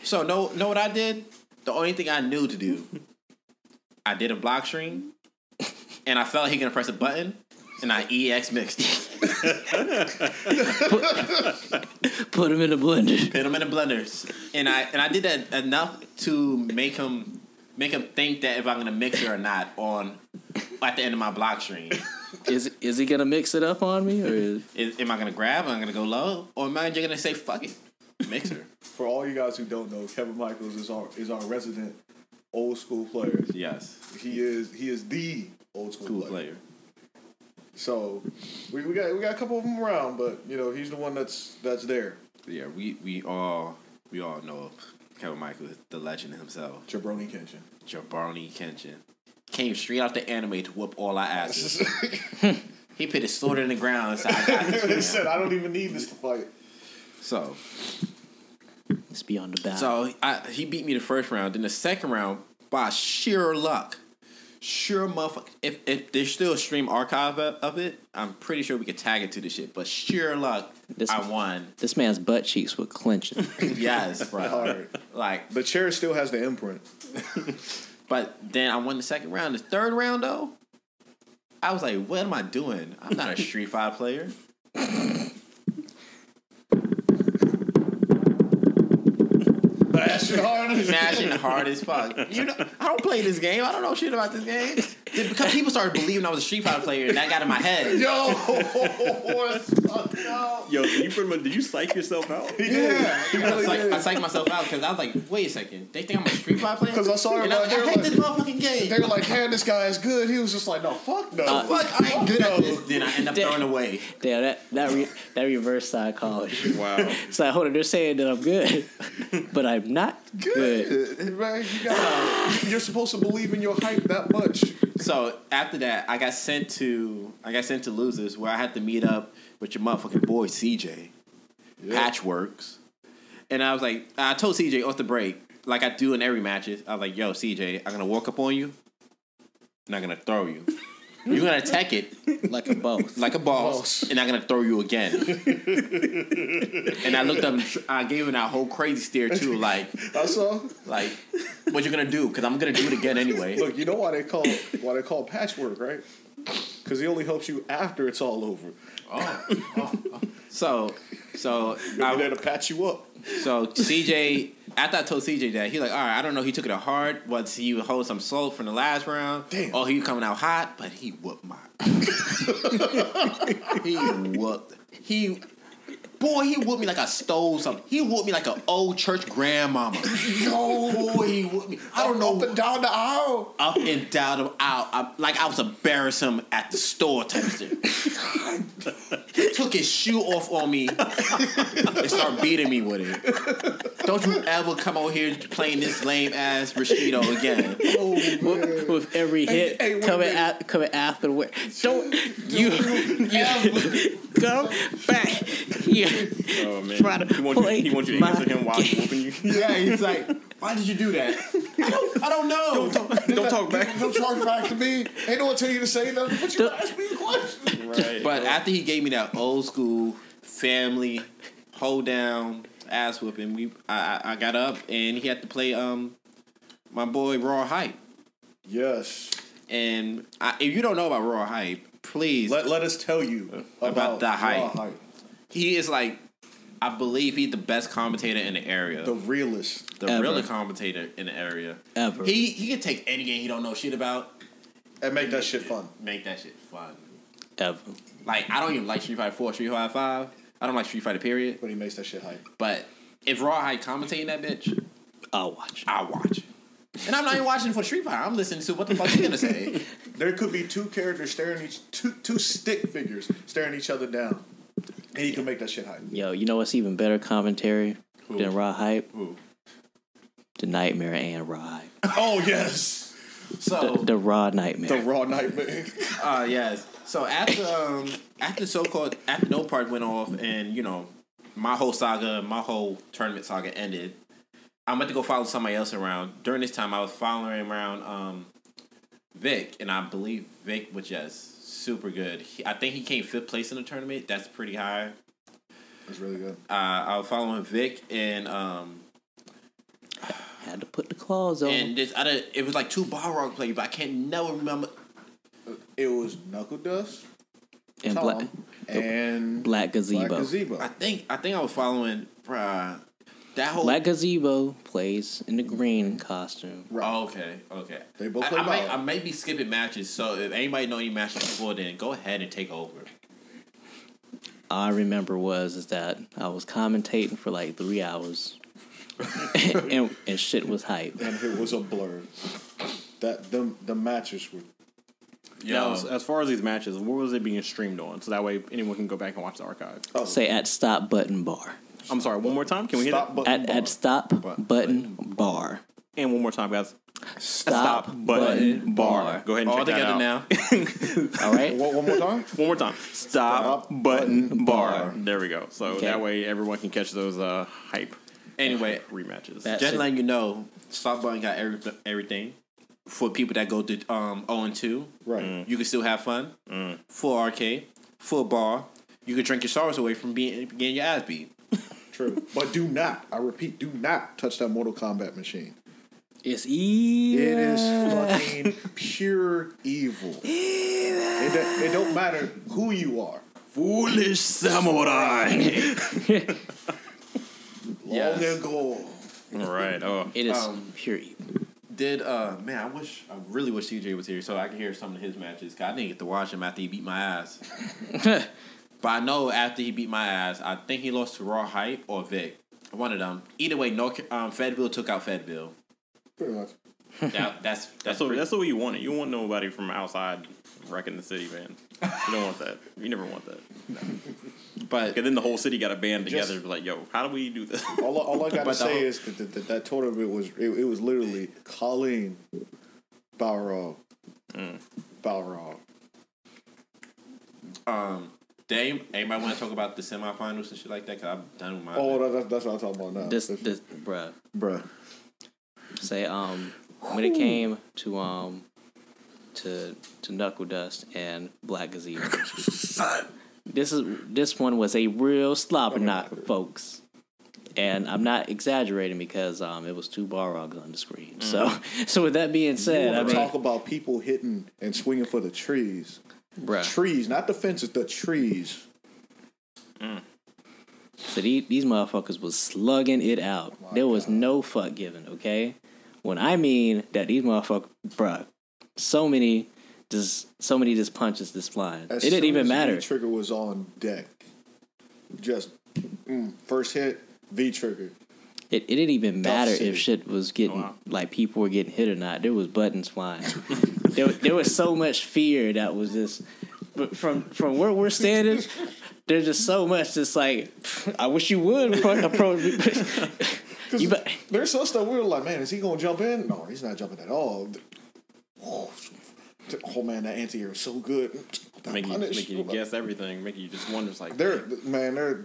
So know what I did? The only thing I knew to do, I did a block stream, and I felt like he gonna press a button, and I EX mixed it. Put him in the blender. Put him in the blenders, and I did that enough to make him think that if I'm gonna mix it or not at the end of my block stream. Is he gonna mix it up on me, or am I gonna grab? Am I gonna go low, or am I just gonna say fuck it, mixer? For all you guys who don't know, Kevin Michaels is our resident old school player. Yes, he is the old school player. So we got a couple of them around, but you know he's the one that's there. Yeah, we all know Kevin Michaels, the legend himself. Jabroni Kenshin came straight out the anime to whoop all our asses. He put his sword in the ground and said, "I got this." He said, "I don't even need this to fight." So it's beyond the battle. So he beat me the first round. Then the second round, by sheer luck. Sure, motherfucker. If there's still a stream archive of it, I'm pretty sure we could tag it to the shit. But sheer luck, I won. This man's butt cheeks were clenching. Yes, bro. Hard. Like the chair still has the imprint. But then I won the second round. The third round, though, I was like, "What am I doing? I'm not a Street Fighter player." Mashing hard as fuck. You know, I don't play this game. I don't know shit about this game. Because people started believing I was a Street Fighter player, and that got in my head. Yo, did you psych yourself out? Yeah. I psyched myself out because I was like, wait a second. They think I'm a Street Fighter player? Because I saw him I hate this motherfucking game. they were like, damn, this guy is good. He was just like, no, fuck no. Fuck, I ain't good at this. Then I end up throwing away. Damn, that reverse psychology. Wow. So hold on, they're saying that I'm good, but I'm not good. Man, you're supposed to believe in your hype that much. So after that, I got sent to Losers, where I had to meet up with your motherfucking boy CJ, Patchworks, and I was like, I told CJ off the break, like I do in every matches. I was like, yo, CJ, I'm gonna walk up on you, and I'm gonna throw you. You're gonna attack it like a boss, and I'm gonna throw you again. And I looked up, and I gave him that whole crazy stare too, like I saw, like, what you gonna do? Because I'm gonna do it again anyway. Look, you know why they call patchwork, right? Because he only helps you after it's all over. So I'm there to patch you up. So CJ, after I told CJ that, he's like, all right, I don't know, he took it hard. Was he would hold some salt from the last round? Damn. Or he was coming out hot, but he whooped my. He whooped me like I stole something. He whooped me like an old church grandmama. Boy, he whooped me. I don't know. Up and down the aisle. Up and down the aisle. Like I was embarrassing him at the store type of thing. Took his shoe off on me and started beating me with it. Don't you ever come out here playing this lame ass Rashido again. Oh, with every hit coming after the way. Don't you ever come back here. Oh man, he wants you to answer him while he's whooping you. Yeah, he's like, why did you do that? I don't know. Don't talk back. Don't talk back to me. Ain't no one tell you to say nothing. But you ask me a question. Right. But after he gave me that old school family hold down ass whooping, I got up and he had to play my boy Raw Hype. Yes. And if you don't know about Raw Hype, please let us tell you about the hype. Raw Hype. He is like, I believe he's the best commentator in the area. The realest. The realest commentator in the area. Ever. He can take any game he don't know shit about. And make that shit fun. Make that shit fun. Ever. Like, I don't even like Street Fighter 4, Street Fighter 5. I don't like Street Fighter, period. But he makes that shit hype. But if Raw Hype commentating that bitch, I'll watch. And I'm not even watching for Street Fighter. I'm listening to what the fuck he's gonna say. There could be two characters two stick figures staring each other down. And he can make that shit hype. Yo, you know what's even better commentary than Raw Hype? Who? The Nightmare and Raw Hype. Oh, yes. So the Raw Nightmare. The Raw Nightmare. Yes. So after No Part went off and, you know, my whole tournament saga ended, I went to go follow somebody else around. During this time, I was following around Vic, and I believe Vic was just super good. I think he came 5th place in the tournament. That's pretty high. That's really good. I was following Vic, and had to put the claws on. And it was like 2 Balrog players, but I can't never remember. It was Knuckle Dust and Tom, Black Gazebo. I think I was following that whole Black Gazebo plays in the green costume. Right. Oh, okay. They both play I may be skipping matches, so if anybody know any matches before then, go ahead and take over. All I remember is that I was commentating for like 3 hours, and shit was hype. And it was a blur. The matches were. Yeah. As far as these matches, where was it being streamed on? So that way anyone can go back and watch the archive. Oh. Say at Stop Button Bar. I'm sorry, one more time? Can we hit it? At Stop Button Bar. And one more time, guys. Stop Button Bar. Go ahead and check that out. Now. All right? One more time? One more time. Stop Button Bar. There we go. So Okay. that way everyone can catch those hype Anyway, rematches. just letting you know, Stop Button got everything. For people that go to 0-2, right? You can still have fun. Full arcade, full bar. You can drink your sorrows away from getting your ass beat. True, but do not. I repeat, do not touch that Mortal Kombat machine. It's evil. It is fucking pure evil. It don't matter who you are. Foolish samurai. Long ago. All right. Oh, it is pure evil. I really wish CJ was here so I could hear some of his matches. 'Cause I didn't get to watch him after he beat my ass. But I know after he beat my ass, I think he lost to Raw Hype or Vic. One of them. Either way, Fedville took out Fedville. Pretty much. That's what you want. You don't want nobody from outside wrecking the city, man. You don't want that. You never want that. No. But then the whole city got to band together, like, yo, how do we do this? All I gotta say is that tournament was literally Colleen, Balrog, Balrog. Dame, anybody want to talk about the semifinals and shit like that? Because I'm done with my. That's what I'm talking about now. This, bruh. Say, when it came to Knuckle Dust and Black Gazebo, this one was a real slobber knocker, folks. And I'm not exaggerating because it was 2 Balrogs on the screen. So with that being said, I mean, talk about people hitting and swinging for the trees. Bruh. Trees, not the fences, the trees. So these motherfuckers was slugging it out. There was no fuck given, okay? When I mean that these motherfuckers, bruh, so many just punches just flying. It didn't even matter. V-trigger was on deck. Just first hit, V-trigger. It didn't even matter if shit was getting, like, people were getting hit or not. There was buttons flying. there was so much fear that was just, but from where we're standing, there's just so much just like, I wish you would approach me. There's some stuff we were like, man, is he going to jump in? No, he's not jumping at all. Oh man, that anti-air is so good. Make you guess everything. Make you just wonder, like, there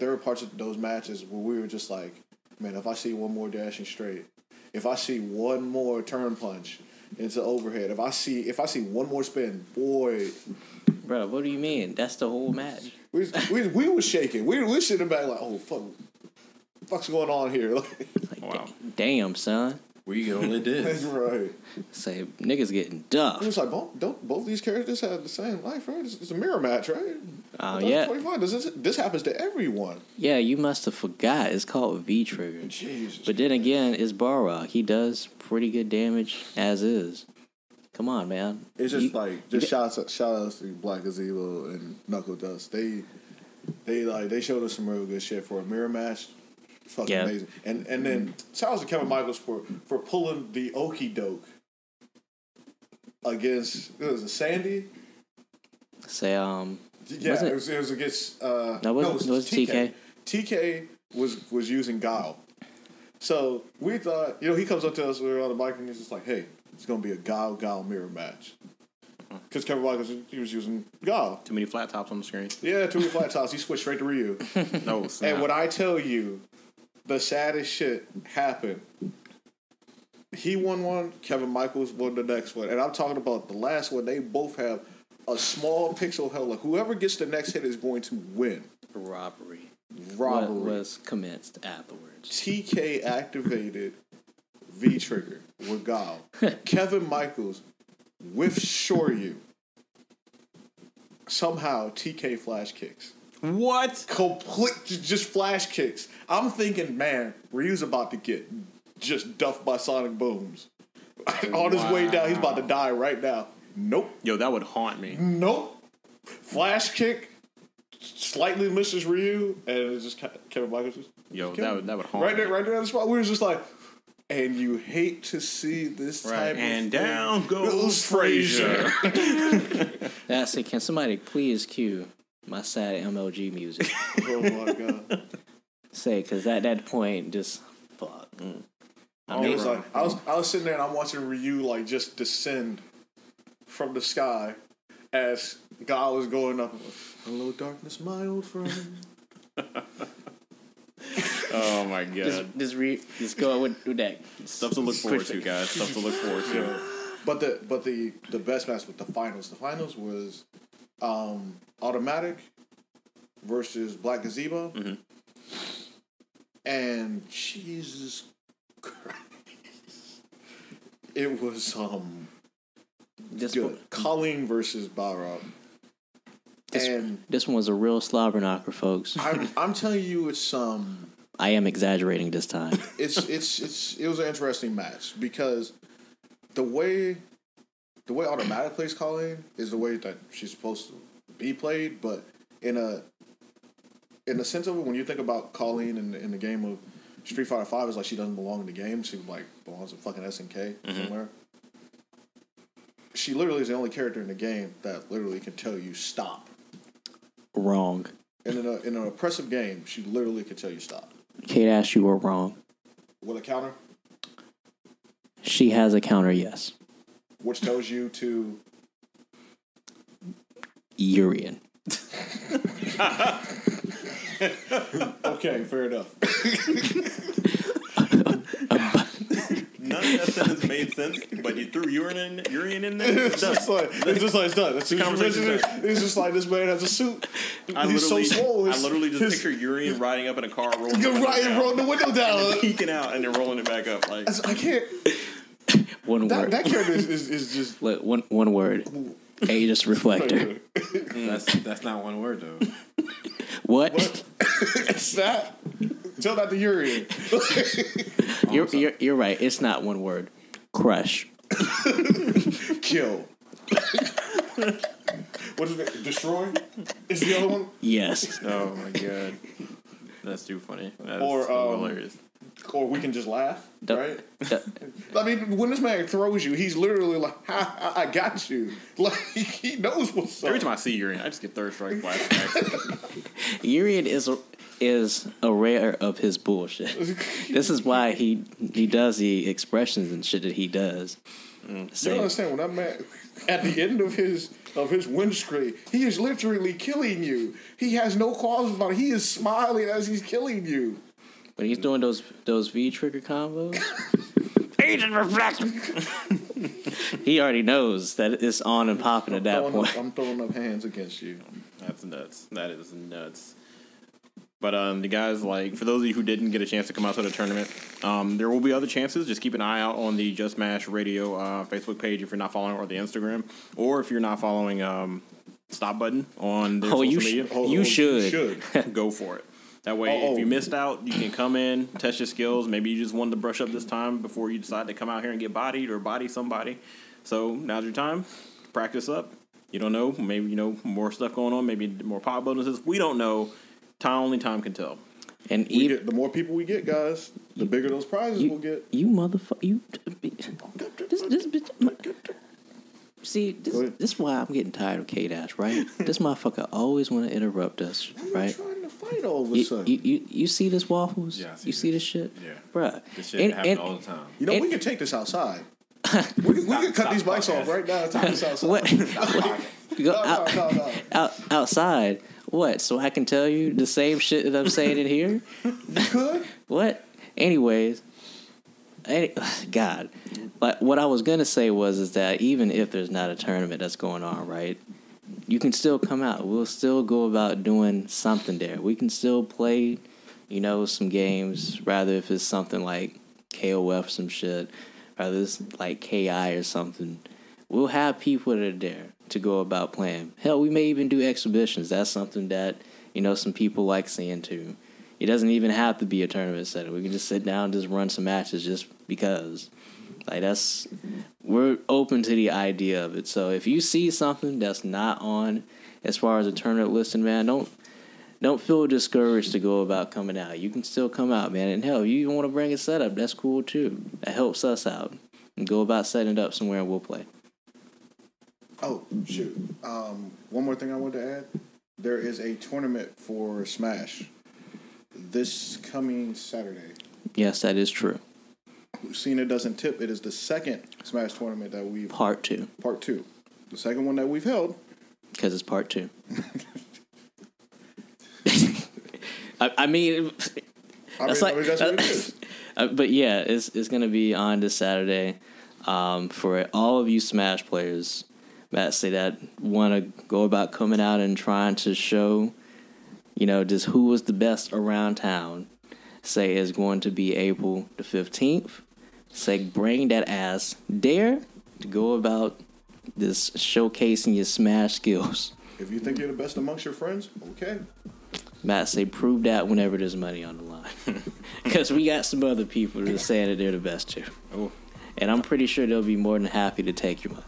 were parts of those matches where we were just like, man, if I see one more dashing straight, if I see one more turn punch into overhead, if I see one more spin, boy. Bro, what do you mean? That's the whole match. We were shaking. We were sitting back like, oh fuck, what's going on here? Like, wow. Damn, son. We only did. That's right. Say, niggas getting duffed. It was like, don't both these characters have the same life, right? It's a mirror match, right? Yeah. 25. This happens to everyone. Yeah, you must have forgot. It's called V-Trigger. Jesus. But then again, it's Balrog. He does pretty good damage as is. Come on, man. It's just shout outs to Black Gazebo and Knuckle Dust. They showed us some real good shit for a mirror match. Fucking amazing. And then shout out to Kevin Michaels for pulling the okie doke against, was it Sandy? Say yeah, it was against it was TK. TK was using Guile. So we thought, he comes up to us, we were on the mic, and he's just like, hey, it's gonna be a Guile mirror match. Because Kevin Michaels, he was using Guile. Too many flat tops on the screen. Yeah, too many flat tops. He switched straight to Ryu. No, snap. And when I tell you, the saddest shit happened. He won one, Kevin Michaels won the next one. And I'm talking about the last one. They both have a small pixel hell. Like, whoever gets the next hit is going to win. Robbery. What was commenced afterwards. TK activated V-Trigger with Guile. Kevin Michaels with Shoryu. Somehow TK flash kicks. What? Complete, just flash kicks. I'm thinking, man, Ryu's about to get just duffed by sonic booms. On his way down, he's about to die right now. Nope. Yo, that would haunt me. Nope. Flash kick, slightly misses Ryu, and it's just Kevin Michaels. Yo, that would haunt me. Right there on the spot. We were just like, and you hate to see this type of and thing. Down goes Frazier. That's it. Can somebody please cue my sad MLG music? Oh my god. Say, because at that point, just fuck. I was sitting there and I'm watching Ryu like just descend from the sky as God was going up. Hello, darkness, my old friend. Oh my god! Just go with that. Stuff to look forward to, guys. Stuff to look forward to. Yeah. But the best match with the finals. The finals was Automatic versus Black Gazebo. Mm-hmm. And Jesus Christ, it was good. Colleen versus Balrog. This one was a real slobber knocker, folks. I'm telling you, it's I am exaggerating this time. It was an interesting match because the way Automatic plays Colleen is the way that she's supposed to be played, but in a sense of it, when you think about Colleen in the game of Street Fighter V, it's like she doesn't belong in the game. She like belongs in fucking SNK somewhere. she literally is the only character in the game that literally can tell you stop. Wrong. And in an oppressive game, she literally can tell you stop. Kate Ash, you were wrong. With a counter? She has a counter, yes. Which tells you to... Urian. Okay, fair enough. None of that sentence made sense, but you threw urine in there. It's just like it's done. It's just like this man has a suit. He's so swole. I literally just picture urine riding up in a car, rolling the window down, and peeking out, and then rolling it back up. Like I can't. One word. That character is just one word. Aegis Reflector. That's not one word though. What? It's that. Tell that to Urian. You're right. It's not one word. Crush. Kill. What is it? Destroy? Is the other one? Yes. Oh my god, that's too funny. That's so hilarious. Or we can just laugh, right? I mean, when this man throws you, he's literally like, I got you. Like, he knows what's up. Every time I see Urian, I just get third strike flashbacks. Urian is a rare of his bullshit. This is why he does the expressions and shit that he does. You don't understand, when that man, at the end of his windscreen, he is literally killing you. He has no qualms about it. He is smiling as he's killing you. When he's doing those V trigger combos, Agent Reflector. He already knows that it's on and popping at that point. I'm throwing up hands against you. That's nuts. That is nuts. But the guys, like, for those of you who didn't get a chance to come out to the tournament, there will be other chances. Just keep an eye out on the Just Mash Radio Facebook page if you're not following, or the Instagram, or if you're not following Stop Button on their social media. You should go for it. That way, if you missed out, you can come in, test your skills. Maybe you just wanted to brush up this time before you decide to come out here and get bodied or body somebody. So now's your time. Practice up. You don't know. Maybe more stuff going on. Maybe more pop bonuses. We don't know. Only time can tell. And the more people we get, guys, the bigger those prizes we'll get. You motherfucker! This bitch. See, this is why I'm getting tired of K-Dash, right? This motherfucker always want to interrupt us, right? I'm trying to fight all of a sudden. You see this, Waffles? Yeah, you see this shit? Yeah. Bruh. This shit happens all the time. We can take this outside. we can cut these mics off right now and take this outside. What? Outside? What? So I can tell you the same shit that I'm saying in here? You could? What? Anyways. God. But what I was going to say is that even if there's not a tournament that's going on, right, you can still come out. We'll still go about doing something there. We can still play, some games, rather if it's something like KOF or some shit, rather it's like KI or something. We'll have people that are there to go about playing. Hell, we may even do exhibitions. That's something that, some people like seeing too. It doesn't even have to be a tournament setting. We can just sit down and just run some matches just because. Like, we're open to the idea of it. So if you see something that's not on as far as a tournament listing, man, don't feel discouraged to go about coming out. You can still come out, man. And hell, if you want to bring a setup, that's cool too. That helps us out. And go about setting it up somewhere and we'll play. Oh, shoot. One more thing I wanted to add. There is a tournament for Smash this coming Saturday. Yes, that is true. Seeing it doesn't tip, it is the second Smash tournament that we've... Part 2. The second one that we've held. Because it's part 2. I mean, that's what it is. But yeah, it's going to be on this Saturday. For all of you Smash players, Matt, say that want to go about coming out and trying to show, just who was the best around town. Say is going to be April the 15th. Say bring that ass there to go about this showcasing your Smash skills. If you think you're the best amongst your friends, okay. Matt say prove that whenever there's money on the line. Because we got some other people that are saying that they're the best too. Oh. And I'm pretty sure they'll be more than happy to take your money.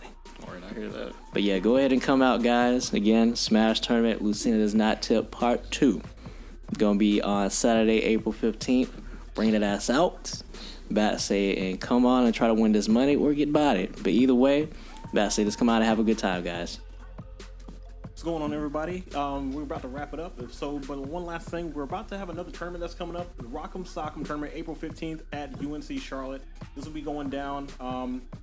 All right, I hear that. But yeah, go ahead and come out, guys. Again, Smash Tournament, Lucina Does Not Tip Part 2. Gonna be on Saturday, April 15th. Bring that ass out. Bat say and come on and try to win this money or get bodied. But either way, Best say, just come out and have a good time, guys. What's going on, everybody? We're about to wrap it up. But one last thing, we're about to have another tournament that's coming up, the Rock'em Sock'em tournament, April 15th at UNC Charlotte. This will be going down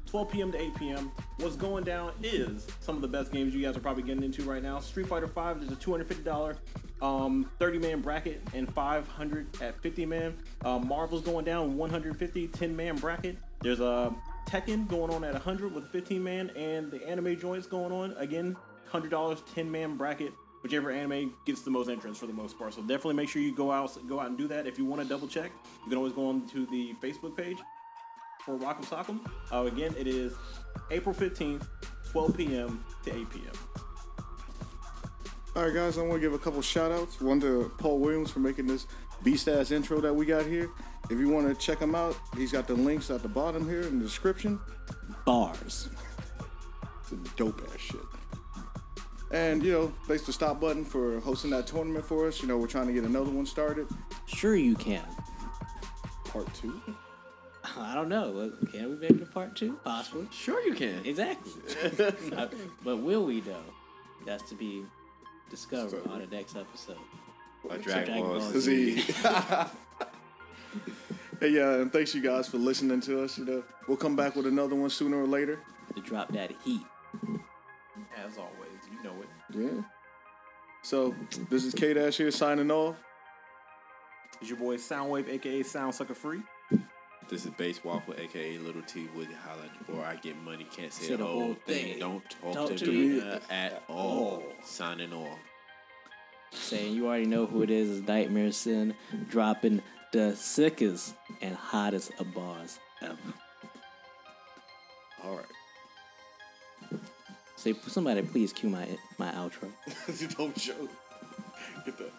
12 p.m. to 8 p.m. What's going down is some of the best games you guys are probably getting into right now. Street Fighter V, there's a $250 30-man bracket and 500 at 50-man. Marvel's going down 150 10-man bracket. There's a Tekken going on at 100 with 15-man, and the anime joints going on again. $100 10-man bracket, whichever anime gets the most entrants for the most part. So definitely make sure you go out and do that. If you want to double check, you can always go on to the Facebook page for Rock'em Sock'em. Again, it is April 15th, 12 p.m. to 8 p.m. All right, guys, I want to give a couple shout outs. One to Paul Williams for making this beast ass intro that we got here. If you want to check him out, he's got the links at the bottom here in the description. Bars. It's a dope ass shit. And, thanks to Stop Button for hosting that tournament for us. We're trying to get another one started. Sure you can. Part 2? I don't know. Can we make it a part 2? Possibly. Sure you can. Exactly. But will we, though? That's to be discovered on the next episode. A Dragon Ball Z. Hey, yeah, and thanks you guys for listening to us. We'll come back with another one sooner or later. To drop that heat. As always, you know it. Yeah. So, this is K-Dash here signing off. It's your boy Soundwave, a.k.a. Sound Sucker Free. This is Bass Waffle, a.k.a. Little T. Would holla at the boy. I get money, can't say the whole thing. Don't talk to me at all. Signing off. Saying you already know who it is Nightmare Sin, dropping the sickest and hottest of bars ever. All right. Say, somebody please cue my outro. Don't joke. Get that.